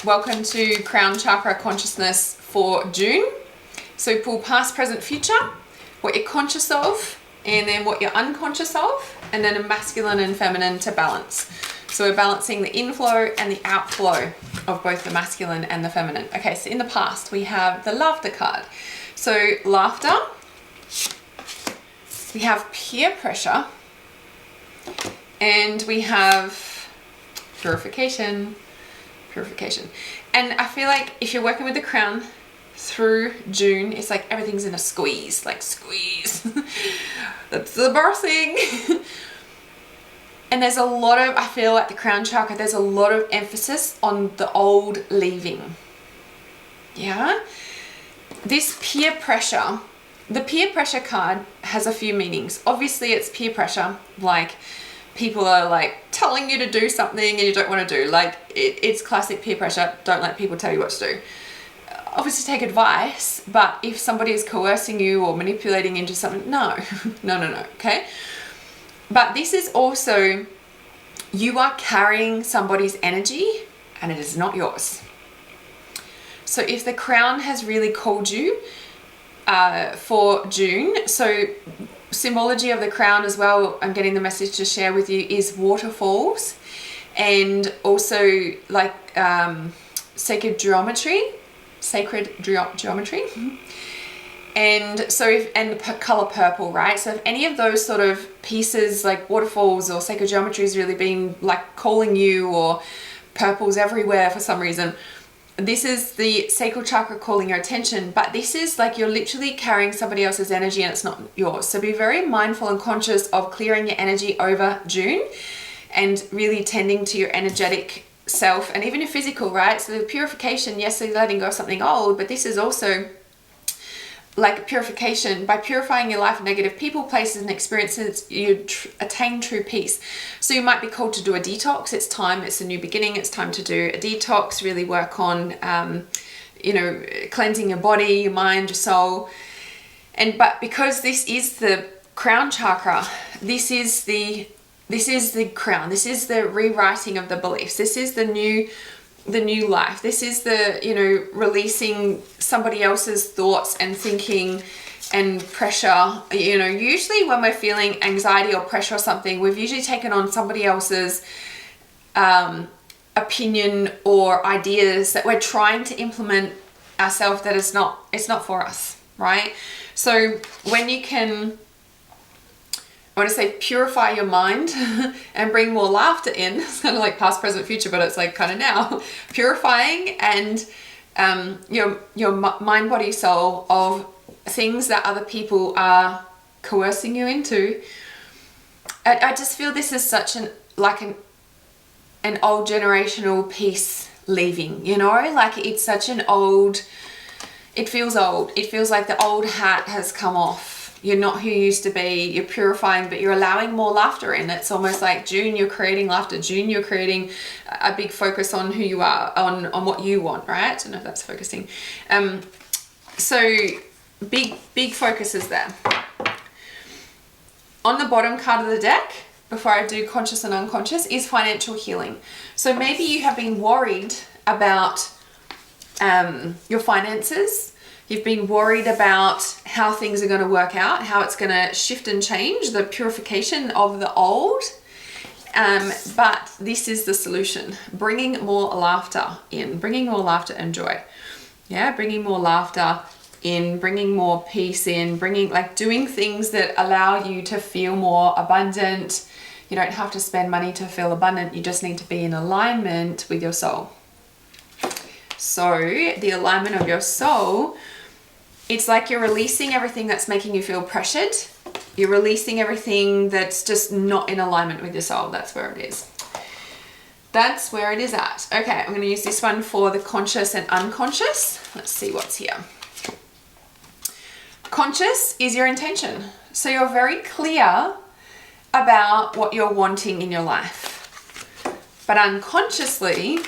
Welcome to Crown Chakra Consciousness for June. So pull past, present, future, what you're conscious of, and then what you're unconscious of, and then a masculine and feminine to balance. So we're balancing the inflow and the outflow of both the masculine and the feminine. Okay, so in the past we have the laughter card. So laughter, we have peer pressure, and we have purification. And I feel like if you're working with the crown through June, it's like everything's in a squeeze, like squeeze. That's the birthing. And there's a lot of, I feel like the crown chakra, there's a lot of emphasis on the old leaving. Yeah. This peer pressure, the peer pressure card has a few meanings. Obviously it's peer pressure, like people are like telling you to do something and you don't want to do. Like it's classic peer pressure. Don't let people tell you what to do. Obviously take advice, but if somebody is coercing you or manipulating into something, no, okay? But this is also, you are carrying somebody's energy and it is not yours. So if the crown has really called you for June, so symbology of the crown as well, I'm getting the message to share with you, is waterfalls and also like sacred geometry. And so and the color purple, right? So if any of those sort of pieces like waterfalls or sacred geometry has really been like calling you, or purple's everywhere for some reason, this is the sacral chakra calling your attention. But this is like you're literally carrying somebody else's energy and it's not yours. So be very mindful and conscious of clearing your energy over June and really tending to your energetic self and even your physical, right? So the purification, yes, so you're letting go of something old, but this is also like purification. By purifying your life of negative people, places and experiences, you attain true peace. So you might be called to do a detox. It's time, it's a new beginning, it's time to do a detox, really work on cleansing your body, your mind, your soul. But because this is the crown chakra, this is the crown, this is the rewriting of the beliefs, this is the new life, this is the releasing somebody else's thoughts and thinking and pressure. Usually when we're feeling anxiety or pressure or something, we've usually taken on somebody else's opinion or ideas that we're trying to implement ourselves, that it's not for us, right? So when you can, I want to say, purify your mind and bring more laughter in. It's kind of like past, present, future, but it's like kind of now. Purifying and your mind, body, soul of things that other people are coercing you into. I just feel this is such an old generational piece leaving, like it's such an old, it feels old. It feels like the old hat has come off. You're not who you used to be. You're purifying, but you're allowing more laughter in. It's almost like June, you're creating laughter. June, you're creating a big focus on who you are, on what you want, right? I don't know if that's focusing. So big focus is there. On the bottom card of the deck, before I do conscious and unconscious, is financial healing. So maybe you have been worried about your finances. You've been worried about how things are going to work out, how it's going to shift and change, the purification of the old. But this is the solution. Bringing more laughter in, bringing more laughter and joy. Yeah, bringing more laughter in, bringing more peace in, doing things that allow you to feel more abundant. You don't have to spend money to feel abundant. You just need to be in alignment with your soul. So the alignment of your soul, it's like you're releasing everything that's making you feel pressured. You're releasing everything that's just not in alignment with your soul. That's where it is. That's where it is at. Okay, I'm going to use this one for the conscious and unconscious. Let's see what's here. Conscious is your intention. So you're very clear about what you're wanting in your life. But unconsciously,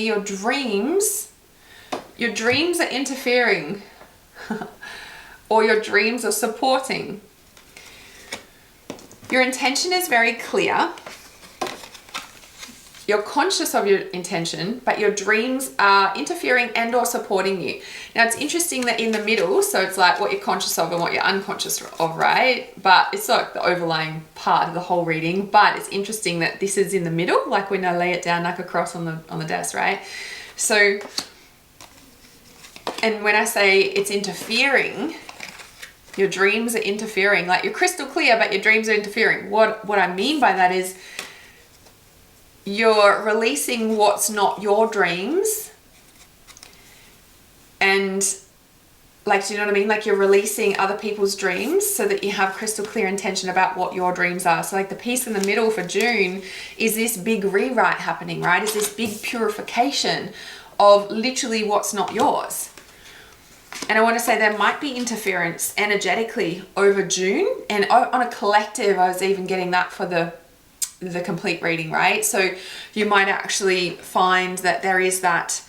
your dreams are interfering or your dreams are supporting. Your intention is very clear, you're conscious of your intention, but your dreams are interfering and or supporting you. Now, it's interesting that in the middle, so it's like what you're conscious of and what you're unconscious of, right? But it's like the overlying part of the whole reading. But it's interesting that this is in the middle, like when I lay it down like across on the desk, right? So, and when I say it's interfering, your dreams are interfering. Like you're crystal clear, but your dreams are interfering. What I mean by that is you're releasing what's not your dreams, and like, do you know what I mean? Like you're releasing other people's dreams so that you have crystal clear intention about what your dreams are. So like the piece in the middle for June is this big rewrite happening, right? Is this big purification of literally what's not yours. And I want to say there might be interference energetically over June, and on a collective, I was even getting that for the complete reading, right? So you might actually find that there is that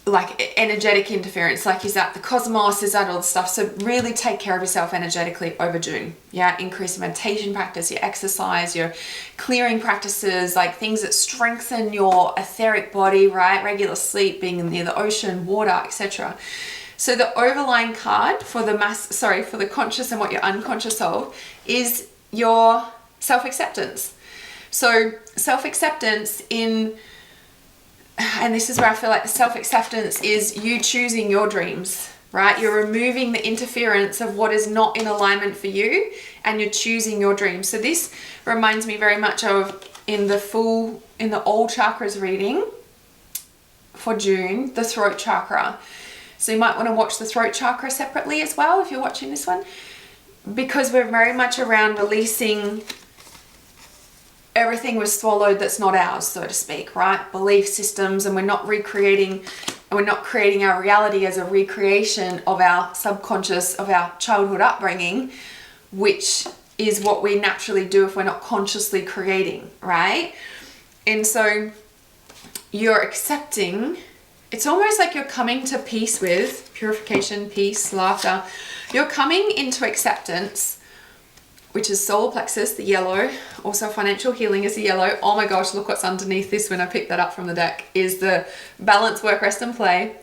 like energetic interference, like is that the cosmos, is that all the stuff? So really take care of yourself energetically over June. Yeah, increase your meditation practice, your exercise, your clearing practices, like things that strengthen your etheric body, right? Regular sleep, being near the ocean, water, etc. So the overlying card for the conscious and what you're unconscious of is your self-acceptance. So self-acceptance and this is where I feel like the self-acceptance is you choosing your dreams, right? You're removing the interference of what is not in alignment for you, and you're choosing your dreams. So this reminds me very much of in the all chakras reading for June, the throat chakra. So you might want to watch the throat chakra separately as well if you're watching this one, because we're very much around releasing everything was swallowed that's not ours, so to speak, right? Belief systems, and we're not creating our reality as a recreation of our subconscious, of our childhood upbringing, which is what we naturally do if we're not consciously creating, right? And so you're accepting. It's almost like you're coming to peace with purification, peace, laughter. You're coming into acceptance, which is solar plexus, the yellow. Also financial healing is the yellow. Oh my gosh, look what's underneath this when I picked that up from the deck, is the balance, work, rest and play.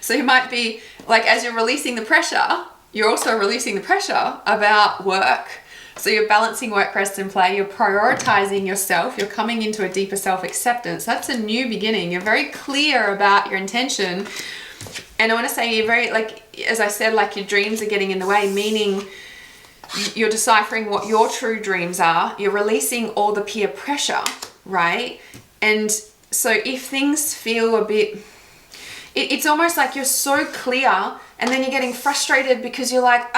So you might be like, as you're releasing the pressure, you're also releasing the pressure about work. So you're balancing work, rest and play. You're prioritizing yourself. You're coming into a deeper self-acceptance. That's a new beginning. You're very clear about your intention. And I want to say you're very, like, as I said, like your dreams are getting in the way, meaning you're deciphering what your true dreams are. You're releasing all the peer pressure, right? And so if things feel a bit, it's almost like you're so clear and then you're getting frustrated because you're like,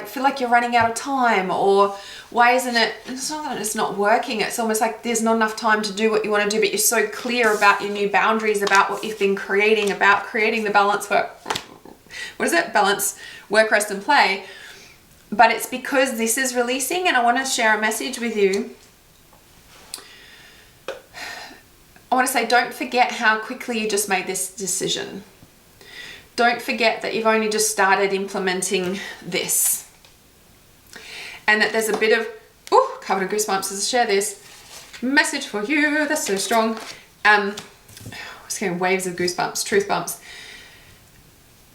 feel like you're running out of time, or why isn't it, it's not that it's not working. It's almost like there's not enough time to do what you want to do, but you're so clear about your new boundaries, about what you've been creating, about creating the balance balance, work, rest and play. But it's because this is releasing, and I want to share a message with you. I want to say, don't forget how quickly you just made this decision. Don't forget that you've only just started implementing this. And that there's a bit of, covered in goosebumps as I share this message for you. That's so strong. I was getting waves of goosebumps, truth bumps.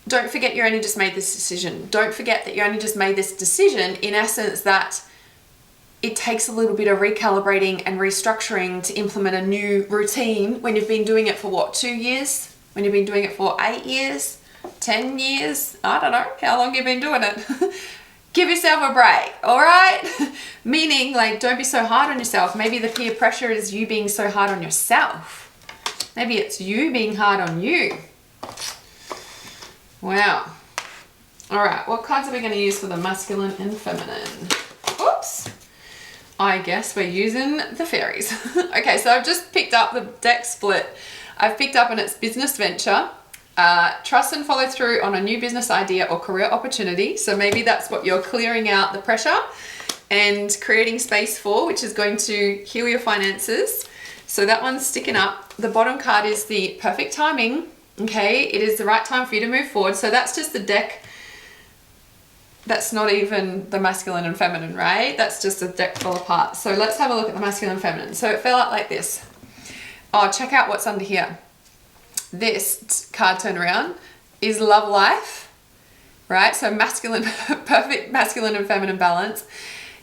Don't forget you only just made this decision. Don't forget that you only just made this decision, in essence, that it takes a little bit of recalibrating and restructuring to implement a new routine when you've been doing it for what, 2 years? When you've been doing it for 8 years, 10 years? I don't know how long you've been doing it. Give yourself a break, all right? Meaning, like, don't be so hard on yourself. Maybe the peer pressure is you being so hard on yourself. Maybe it's you being hard on you. Wow. All right, what cards are we going to use for the masculine and feminine? Oops. I guess we're using the fairies. Okay, so I've just picked up the deck split. I've picked up on its business venture, trust and follow through on a new business idea or career opportunity. So maybe that's what you're clearing out the pressure and creating space for, which is going to heal your finances. So that one's sticking up. The bottom card is the perfect timing. Okay, it is the right time for you to move forward. So that's just the deck that's not even the masculine and feminine, right? That's just a deck full of parts. So let's have a look at the masculine and feminine. So it fell out like this. Oh, check out what's under here. This card turned around is love life, right? So masculine, perfect masculine and feminine balance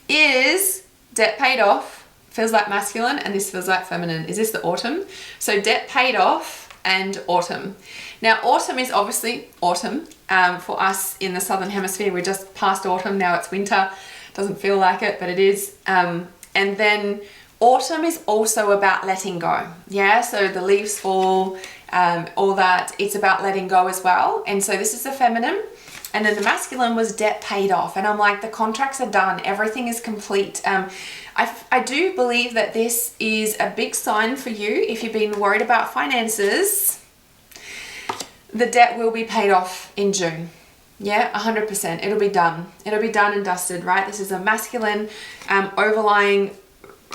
is debt paid off, feels like masculine, and this feels like feminine. Is this the autumn? So debt paid off and autumn. Now autumn is obviously autumn. For us in the southern hemisphere, we're just past autumn, now it's winter. Doesn't feel like it, but it is. And then autumn is also about letting go. Yeah, so the leaves fall, all that, it's about letting go as well. And so this is the feminine. And then the masculine was debt paid off. And I'm like, the contracts are done. Everything is complete. I do believe that this is a big sign for you. If you've been worried about finances, the debt will be paid off in June. Yeah, 100%. It'll be done. It'll be done and dusted, right? This is a masculine overlying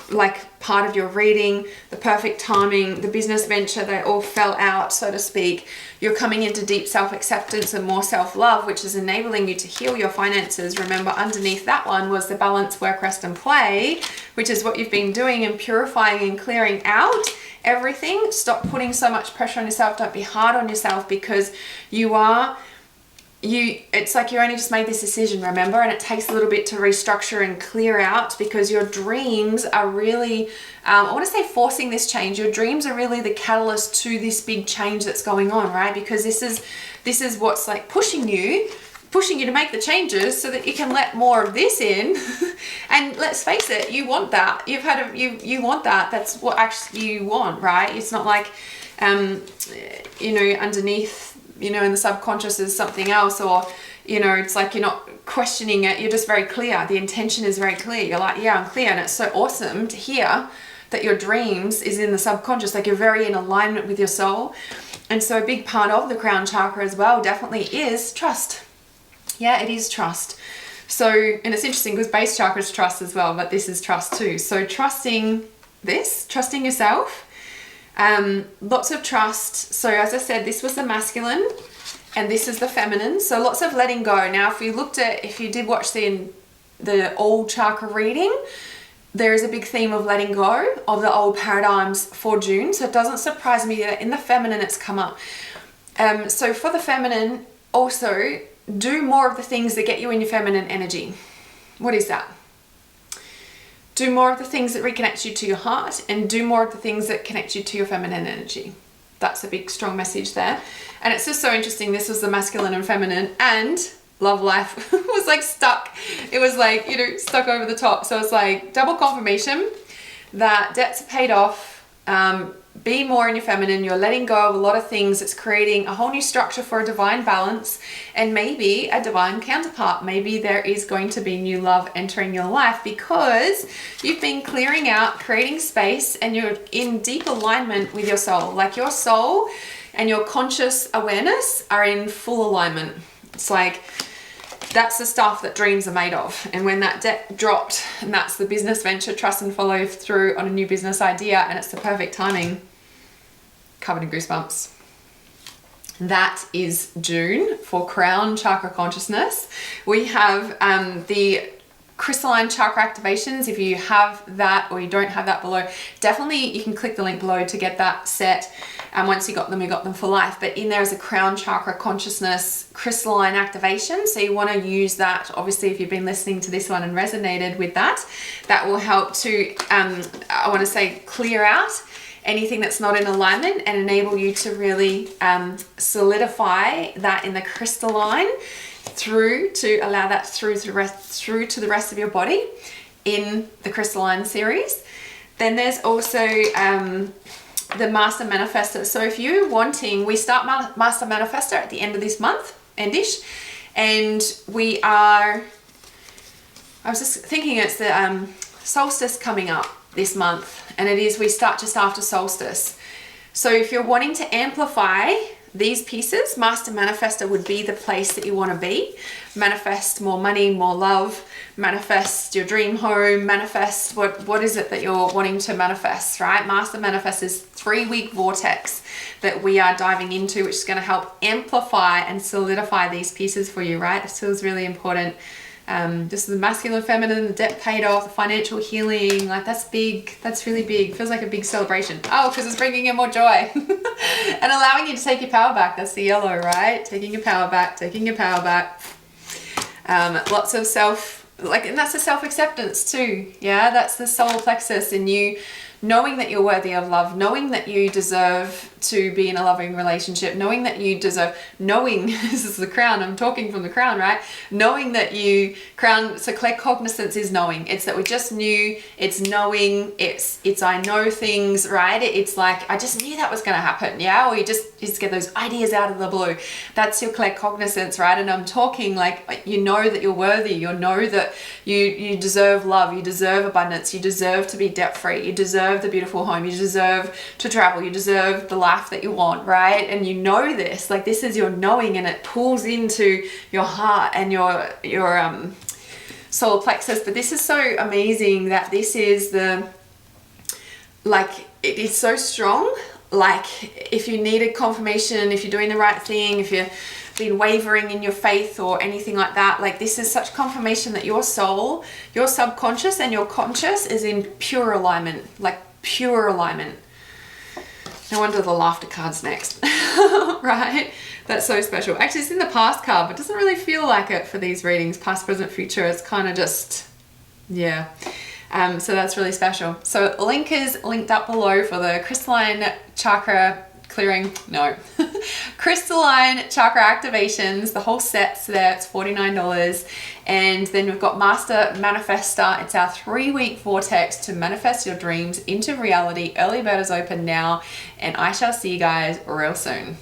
like part of your reading, the perfect timing, the business venture that all fell out, so to speak. You're coming into deep self-acceptance and more self-love, which is enabling you to heal your finances. Remember, underneath that one was the balance, work, rest, and play, which is what you've been doing and purifying and clearing out everything. Stop putting so much pressure on yourself. Don't be hard on yourself, because it's like you only just made this decision, remember, and it takes a little bit to restructure and clear out, because your dreams are really, I want to say forcing this change. Your dreams are really the catalyst to this big change that's going on, right? Because this is what's like pushing you to make the changes so that you can let more of this in. And let's face it, you want that. You want that. That's what actually you want, right? It's not like, underneath, in the subconscious is something else, or, it's like you're not questioning it. You're just very clear. The intention is very clear. You're like, yeah, I'm clear. And it's so awesome to hear that your dreams is in the subconscious. Like, you're very in alignment with your soul. And so a big part of the crown chakra as well definitely is trust. Yeah, it is trust. So, and it's interesting because base chakra is trust as well, but this is trust too. So trusting yourself. Lots of trust. So as I said, this was the masculine and this is the feminine. So lots of letting go. Now, if you did watch the old chakra reading, there is a big theme of letting go of the old paradigms for June. So it doesn't surprise me that in the feminine it's come up. So for the feminine, also do more of the things that get you in your feminine energy. What is that? Do more of the things that reconnect you to your heart, and do more of the things that connect you to your feminine energy. That's a big, strong message there. And it's just so interesting. This was the masculine and feminine, and love life was like stuck. It was like, stuck over the top. So it's like double confirmation that debts are paid off. Be more in your feminine. You're letting go of a lot of things. It's creating a whole new structure for a divine balance, and maybe a divine counterpart. Maybe there is going to be new love entering your life because you've been clearing out, creating space, and you're in deep alignment with your soul. Like, your soul and your conscious awareness are in full alignment. It's like, that's the stuff that dreams are made of. And when that debt dropped, and that's the business venture, trust and follow through on a new business idea, and it's the perfect timing, covered in goosebumps. That is June for crown chakra consciousness. We have the crystalline chakra activations. If you have that or you don't have that below, definitely you can click the link below to get that set. Once you got them for life. But in there is a crown chakra consciousness crystalline activation. So you want to use that. Obviously, if you've been listening to this one and resonated with that, that will help to, I want to say, clear out anything that's not in alignment and enable you to really solidify that in the crystalline, through to allow that through to the rest of your body in the crystalline series. Then there's also the Master Manifestor. So if you're wanting, we start Master Manifestor at the end of this month, endish, and I was just thinking it's the solstice coming up this month, and we start just after solstice. So if you're wanting to amplify these pieces, Master Manifester would be the place that you want to be. Manifest more money, more love, manifest your dream home, manifest what is it that you're wanting to manifest, right? Master Manifest is 3-week vortex that we are diving into, which is going to help amplify and solidify these pieces for you, right? This feels really important. Just the masculine, feminine, the debt paid off, the financial healing, like that's big. That's really big. Feels like a big celebration. Oh, because it's bringing in more joy and allowing you to take your power back. That's the yellow, right? Taking your power back, taking your power back. Lots of and that's the self-acceptance too. Yeah, that's the solar plexus in you, knowing that you're worthy of love, knowing that you deserve to be in a loving relationship, knowing that you deserve, this is the crown, I'm talking from the crown, right? Knowing that so claircognizance is knowing. It's that we just knew, it's knowing, it's I know things, right? It's like, I just knew that was going to happen, yeah? Or you just get those ideas out of the blue. That's your claircognizance, right? And I'm talking like, you know that you're worthy, you know that you deserve love, you deserve abundance, you deserve to be debt-free, you deserve the beautiful home, you deserve to travel, you deserve the life that you want, right? And you know this, like this is your knowing, and it pulls into your heart and your solar plexus. But this is so amazing that this is it is so strong. Like if you needed confirmation, if you're doing the right thing, if you've been wavering in your faith or anything like that, like this is such confirmation that your soul, your subconscious and your conscious is in pure alignment, like pure alignment. No wonder the laughter card's next, right? That's so special. Actually, it's in the past card, but it doesn't really feel like it for these readings. Past, present, future. It's kind of just, yeah. So that's really special. So link is linked up below for the crystalline chakra clearing, no, crystalline chakra activations. The whole set's there. It's $49. And then we've got Master Manifester. It's our 3-week vortex to manifest your dreams into reality. Early bird is open now, and I shall see you guys real soon.